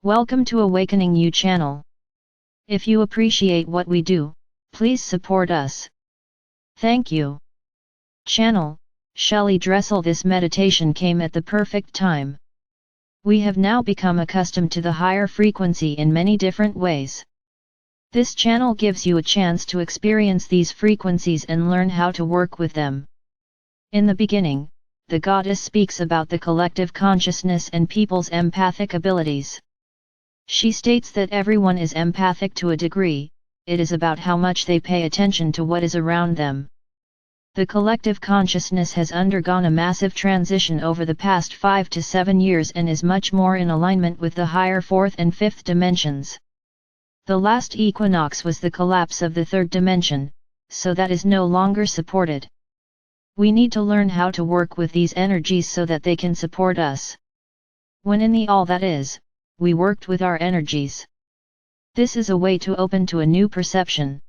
Welcome to Awakening You channel. If you appreciate what we do, please support us. Thank you. Channel, Shelley Dressel. This meditation came at the perfect time. We have now become accustomed to the higher frequency in many different ways. This channel gives you a chance to experience these frequencies and learn how to work with them. In the beginning, the goddess speaks about the collective consciousness and people's empathic abilities. She states that everyone is empathic to a degree. It is about how much they pay attention to what is around them. The collective consciousness has undergone a massive transition over the past 5 to 7 years and is much more in alignment with the higher 4th and 5th dimensions. The last equinox was the collapse of the 3rd dimension, so that is no longer supported. We need to learn how to work with these energies so that they can support us. When in the all that is, we worked with our energies. This is a way to open to a new perception.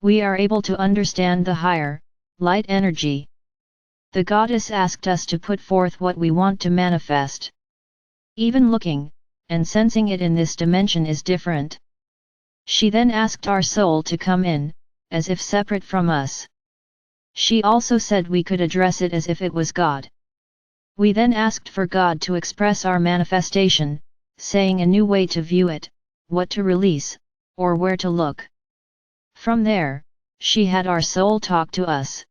We are able to understand the higher, light energy. The goddess asked us to put forth what we want to manifest. Even looking, and sensing it in this dimension is different. She then asked our soul to come in, as if separate from us. She also said we could address it as if it was God. We then asked for God to express our manifestation, saying a new way to view it, what to release, or where to look. From there, she had our soul talk to us.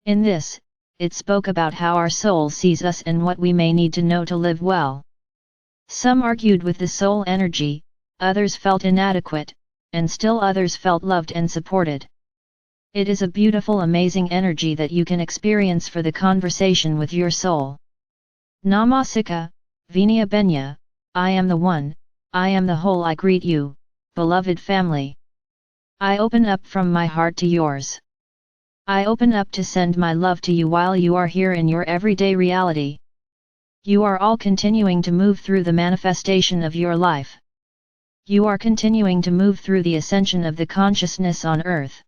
In this, it spoke about how our soul sees us and what we may need to know to live well. Some argued with the soul energy, others felt inadequate, and still others felt loved and supported. It is a beautiful, amazing energy that you can experience for the conversation with your soul. Namasika, Vinya Benya, I am the one, I am the whole. I greet you, beloved family. I open up from my heart to yours. I open up to send my love to you while you are here in your everyday reality. You are all continuing to move through the manifestation of your life. You are continuing to move through the ascension of the consciousness on earth.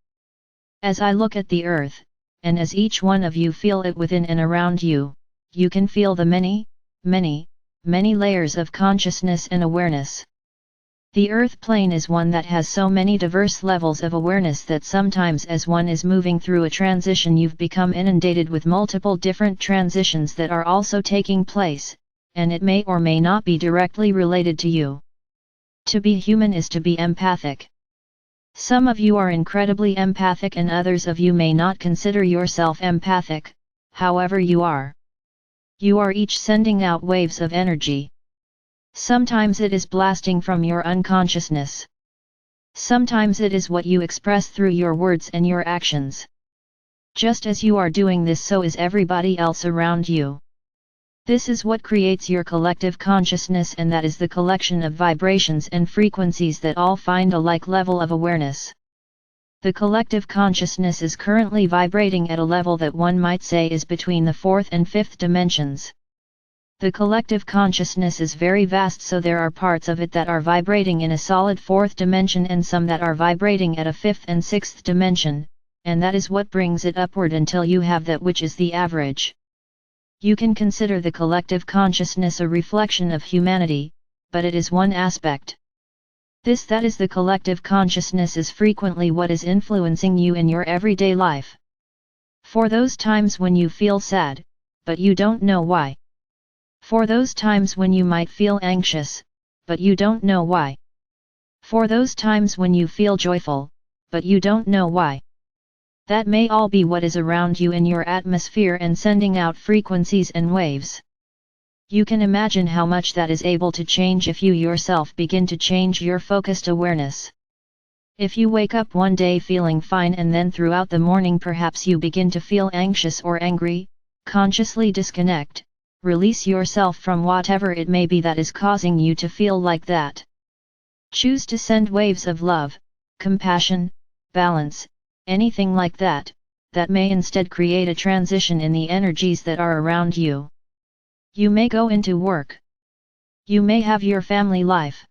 As I look at the earth, and as each one of you feel it within and around you, you can feel the many, many, many layers of consciousness and awareness. The earth plane is one that has so many diverse levels of awareness that sometimes as one is moving through a transition you've become inundated with multiple different transitions that are also taking place, and it may or may not be directly related to you. To be human is to be empathic. Some of you are incredibly empathic and others of you may not consider yourself empathic, however you are. You are each sending out waves of energy. Sometimes it is blasting from your unconsciousness. Sometimes it is what you express through your words and your actions. Just as you are doing this, so is everybody else around you. This is what creates your collective consciousness, and that is the collection of vibrations and frequencies that all find a like level of awareness. The collective consciousness is currently vibrating at a level that one might say is between the 4th and 5th dimensions. The collective consciousness is very vast, so there are parts of it that are vibrating in a solid 4th dimension and some that are vibrating at a 5th and 6th dimension, and that is what brings it upward until you have that which is the average. You can consider the collective consciousness a reflection of humanity, but it is one aspect. That is the collective consciousness is frequently what is influencing you in your everyday life. For those times when you feel sad, but you don't know why. For those times when you might feel anxious, but you don't know why. For those times when you feel joyful, but you don't know why. That may all be what is around you in your atmosphere and sending out frequencies and waves. You can imagine how much that is able to change if you yourself begin to change your focused awareness. If you wake up one day feeling fine and then throughout the morning perhaps you begin to feel anxious or angry, consciously disconnect, release yourself from whatever it may be that is causing you to feel like that. Choose to send waves of love, compassion, balance, anything like that, that may instead create a transition in the energies that are around you. You may go into work. You may have your family life.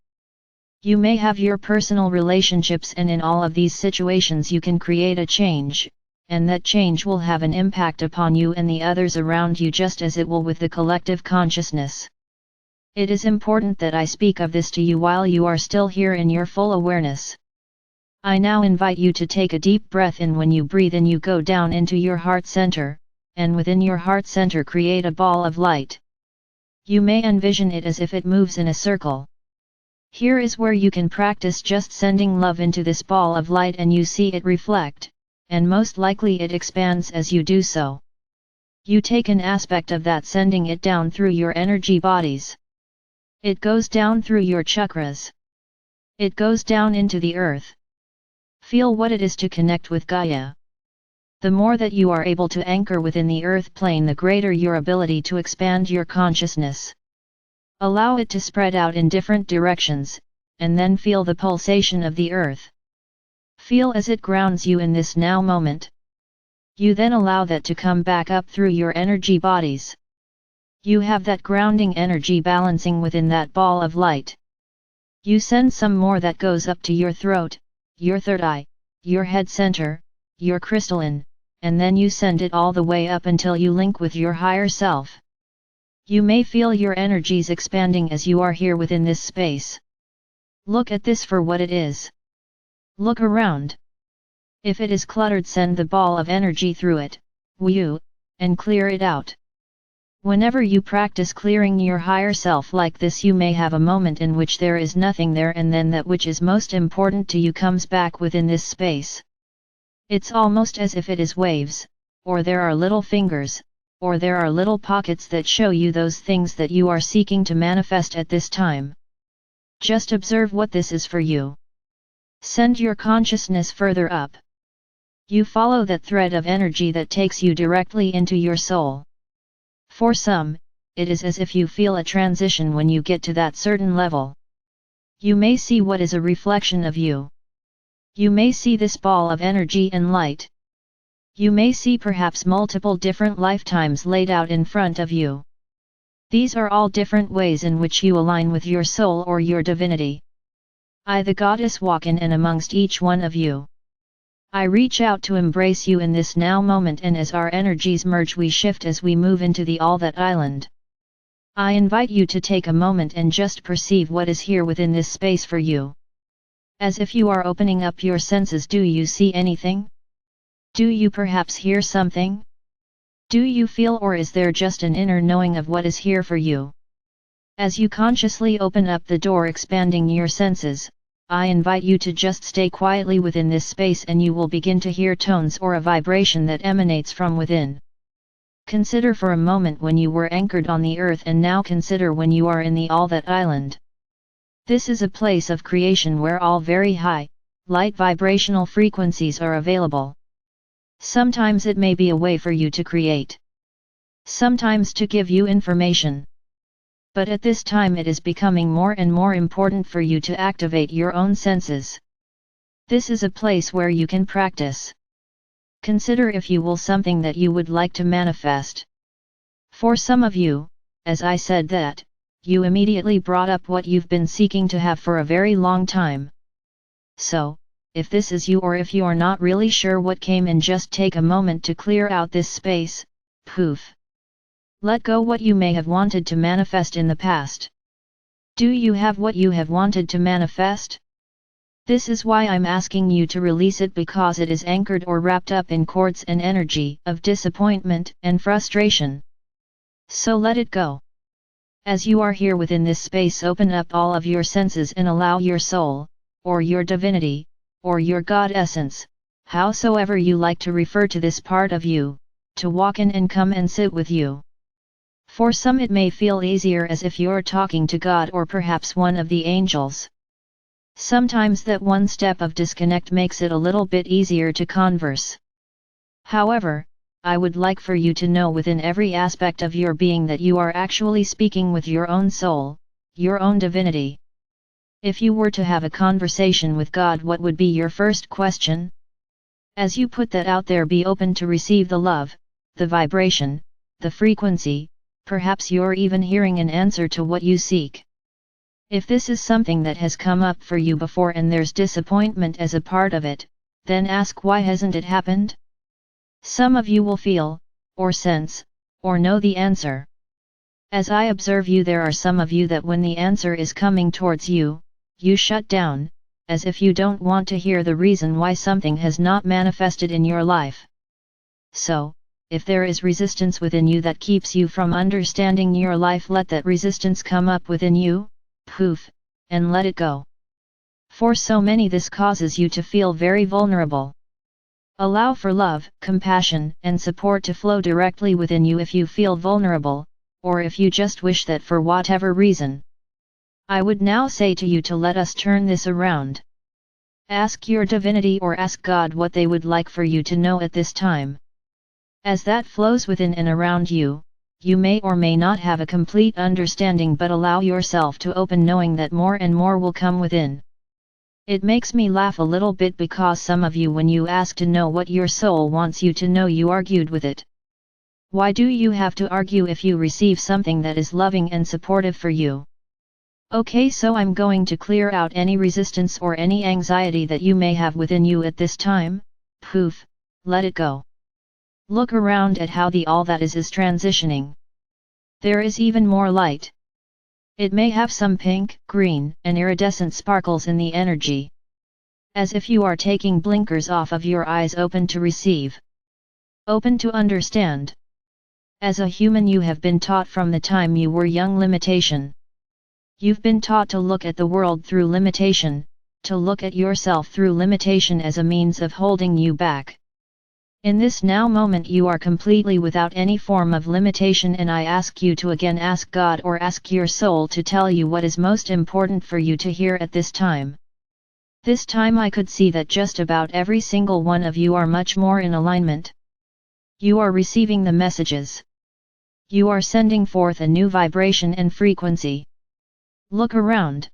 You may have your personal relationships, and in all of these situations you can create a change, and that change will have an impact upon you and the others around you just as it will with the collective consciousness. It is important that I speak of this to you while you are still here in your full awareness. I now invite you to take a deep breath in. When you breathe in, you go down into your heart center, and within your heart center create a ball of light. You may envision it as if it moves in a circle. Here is where you can practice just sending love into this ball of light, and you see it reflect, and most likely it expands as you do so. You take an aspect of that, sending it down through your energy bodies. It goes down through your chakras. It goes down into the earth. Feel what it is to connect with Gaia. The more that you are able to anchor within the earth plane, the greater your ability to expand your consciousness. Allow it to spread out in different directions, and then feel the pulsation of the earth. Feel as it grounds you in this now moment. You then allow that to come back up through your energy bodies. You have that grounding energy balancing within that ball of light. You send some more that goes up to your throat, your third eye, your head center, your crystalline, and then you send it all the way up until you link with your higher self. You may feel your energies expanding as you are here within this space. Look at this for what it is. Look around. If it is cluttered, send the ball of energy through it, and clear it out. Whenever you practice clearing your higher self like this, you may have a moment in which there is nothing there, and then that which is most important to you comes back within this space. It's almost as if it is waves, or there are little fingers, or there are little pockets that show you those things that you are seeking to manifest at this time. Just observe what this is for you. Send your consciousness further up. You follow that thread of energy that takes you directly into your soul. For some, it is as if you feel a transition when you get to that certain level. You may see what is a reflection of you. You may see this ball of energy and light. You may see perhaps multiple different lifetimes laid out in front of you. These are all different ways in which you align with your soul or your divinity. I, the goddess, walk in and amongst each one of you. I reach out to embrace you in this now moment, and as our energies merge, we shift as we move into the All That Island. I invite you to take a moment and just perceive what is here within this space for you. As if you are opening up your senses, do you see anything? Do you perhaps hear something? Do you feel, or is there just an inner knowing of what is here for you? As you consciously open up the door, expanding your senses, I invite you to just stay quietly within this space, and you will begin to hear tones or a vibration that emanates from within. Consider for a moment when you were anchored on the earth, and now consider when you are in the All That Island. This is a place of creation where all very high, light vibrational frequencies are available. Sometimes it may be a way for you to create. Sometimes to give you information. But at this time it is becoming more and more important for you to activate your own senses. This is a place where you can practice. Consider, if you will, something that you would like to manifest. For some of you, as I said that, you immediately brought up what you've been seeking to have for a very long time. So, if this is you, or if you are not really sure what came in, just take a moment to clear out this space. Poof. Let go what you may have wanted to manifest in the past. Do you have what you have wanted to manifest? This is why I'm asking you to release it, because it is anchored or wrapped up in cords and energy of disappointment and frustration. So let it go. As you are here within this space, open up all of your senses and allow your soul, or your divinity, or your God essence, howsoever you like to refer to this part of you, to walk in and come and sit with you. For some it may feel easier as if you're talking to God or perhaps one of the angels. Sometimes that one step of disconnect makes it a little bit easier to converse. However, I would like for you to know within every aspect of your being that you are actually speaking with your own soul, your own divinity. If you were to have a conversation with God, what would be your first question? As you put that out there, be open to receive the love, the vibration, the frequency. Perhaps you're even hearing an answer to what you seek. If this is something that has come up for you before and there's disappointment as a part of it, then ask, why hasn't it happened? Some of you will feel, or sense, or know the answer. As I observe you, there are some of you that when the answer is coming towards you, you shut down, as if you don't want to hear the reason why something has not manifested in your life. So, if there is resistance within you that keeps you from understanding your life, let that resistance come up within you, poof, and let it go. For so many this causes you to feel very vulnerable. Allow for love, compassion, and support to flow directly within you if you feel vulnerable, or if you just wish that for whatever reason. I would now say to you to let us turn this around. Ask your divinity or ask God what they would like for you to know at this time. As that flows within and around you, you may or may not have a complete understanding, but allow yourself to open, knowing that more and more will come within. It makes me laugh a little bit because some of you, when you ask to know what your soul wants you to know, you argued with it. Why do you have to argue if you receive something that is loving and supportive for you? Okay, so I'm going to clear out any resistance or any anxiety that you may have within you at this time. Poof, let it go. Look around at how the all that is transitioning. There is even more light. It may have some pink, green, and iridescent sparkles in the energy. As if you are taking blinkers off of your eyes, open to receive. Open to understand. As a human, you have been taught from the time you were young limitation. You've been taught to look at the world through limitation, to look at yourself through limitation as a means of holding you back. In this now moment you are completely without any form of limitation, and I ask you to again ask God or ask your soul to tell you what is most important for you to hear at this time. This time I could see that just about every single one of you are much more in alignment. You are receiving the messages. You are sending forth a new vibration and frequency. Look around.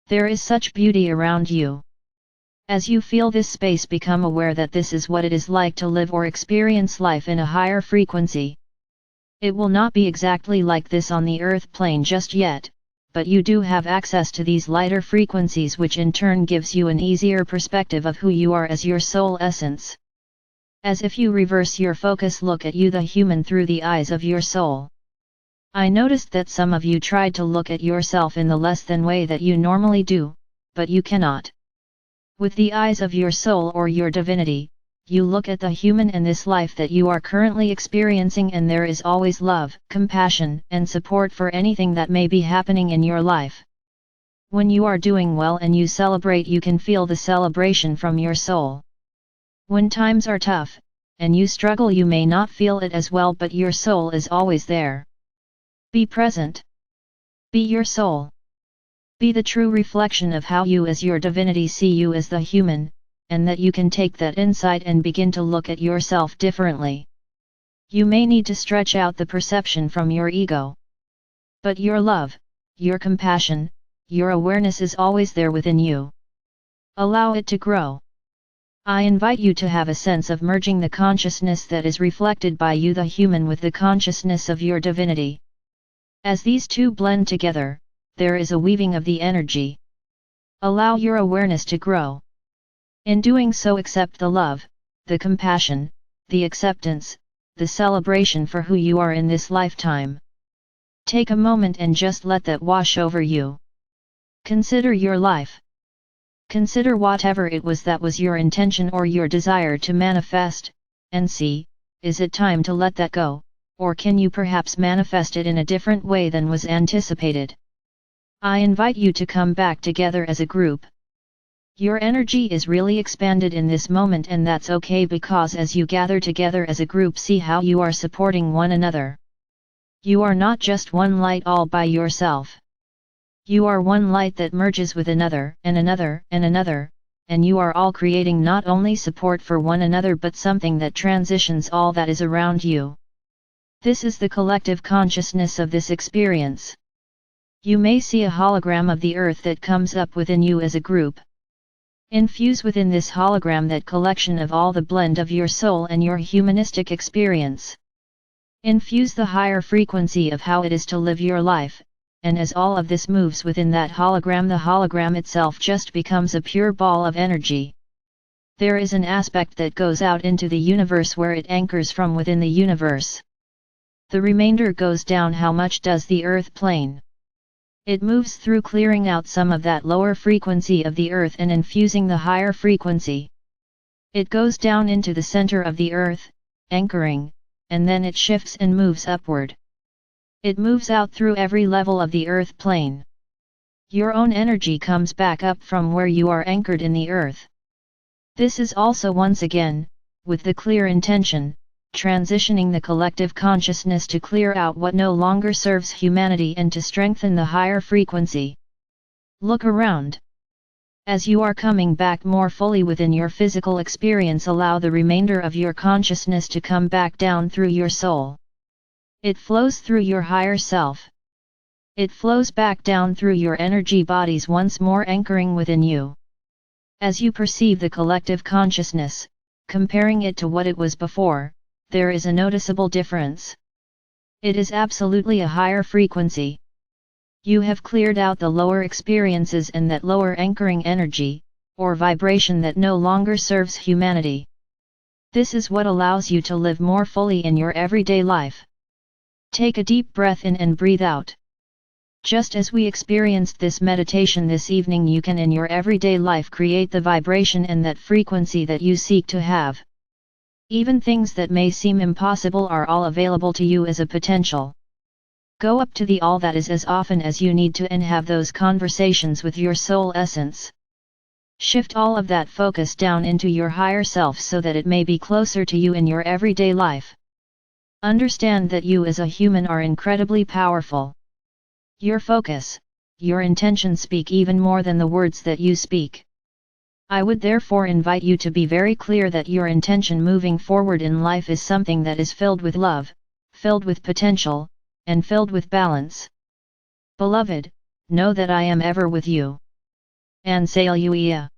There is such beauty around you. As you feel this space, become aware that this is what it is like to live or experience life in a higher frequency. It will not be exactly like this on the earth plane just yet, but you do have access to these lighter frequencies, which in turn gives you an easier perspective of who you are as your soul essence. As if you reverse your focus, look at you, the human, through the eyes of your soul. I noticed that some of you tried to look at yourself in the less than way that you normally do, but you cannot. With the eyes of your soul or your divinity, you look at the human and this life that you are currently experiencing, and there is always love, compassion, and support for anything that may be happening in your life. When you are doing well and you celebrate, you can feel the celebration from your soul. When times are tough, and you struggle, you may not feel it as well, but your soul is always there. Be present. Be your soul. Be the true reflection of how you as your divinity see you as the human, and that you can take that insight and begin to look at yourself differently. You may need to stretch out the perception from your ego. But your love, your compassion, your awareness is always there within you. Allow it to grow. I invite you to have a sense of merging the consciousness that is reflected by you, the human, with the consciousness of your divinity. As these two blend together, there is a weaving of the energy. Allow your awareness to grow. In doing so, accept the love, the compassion, the acceptance, the celebration for who you are in this lifetime. Take a moment and just let that wash over you. Consider your life. Consider whatever it was that was your intention or your desire to manifest, and see, is it time to let that go, or can you perhaps manifest it in a different way than was anticipated? I invite you to come back together as a group. Your energy is really expanded in this moment, and that's okay, because as you gather together as a group, see how you are supporting one another. You are not just one light all by yourself. You are one light that merges with another, and another, and another, and you are all creating not only support for one another but something that transitions all that is around you. This is the collective consciousness of this experience. You may see a hologram of the earth that comes up within you as a group. Infuse within this hologram that collection of all the blend of your soul and your humanistic experience. Infuse the higher frequency of how it is to live your life, and as all of this moves within that hologram, the hologram itself just becomes a pure ball of energy. There is an aspect that goes out into the universe where it anchors from within the universe. The remainder goes down. How much does the earth plane? It moves through, clearing out some of that lower frequency of the earth and infusing the higher frequency. It goes down into the center of the earth, anchoring, and then it shifts and moves upward. It moves out through every level of the earth plane. Your own energy comes back up from where you are anchored in the earth. This is also once again, with the clear intention, transitioning the collective consciousness to clear out what no longer serves humanity and to strengthen the higher frequency. Look around. As you are coming back more fully within your physical experience, allow the remainder of your consciousness to come back down through your soul. It flows through your higher self. It flows back down through your energy bodies, once more anchoring within you. As you perceive the collective consciousness, comparing it to what it was before, there is a noticeable difference. It is absolutely a higher frequency. You have cleared out the lower experiences and that lower anchoring energy, or vibration that no longer serves humanity. This is what allows you to live more fully in your everyday life. Take a deep breath in and breathe out. Just as we experienced this meditation this evening, you can in your everyday life create the vibration and that frequency that you seek to have. Even things that may seem impossible are all available to you as a potential. Go up to the all that is as often as you need to and have those conversations with your soul essence. Shift all of that focus down into your higher self so that it may be closer to you in your everyday life. Understand that you as a human are incredibly powerful. Your focus, your intention speak even more than the words that you speak. I would therefore invite you to be very clear that your intention moving forward in life is something that is filled with love, filled with potential, and filled with balance. Beloved, know that I am ever with you. And Alleluia.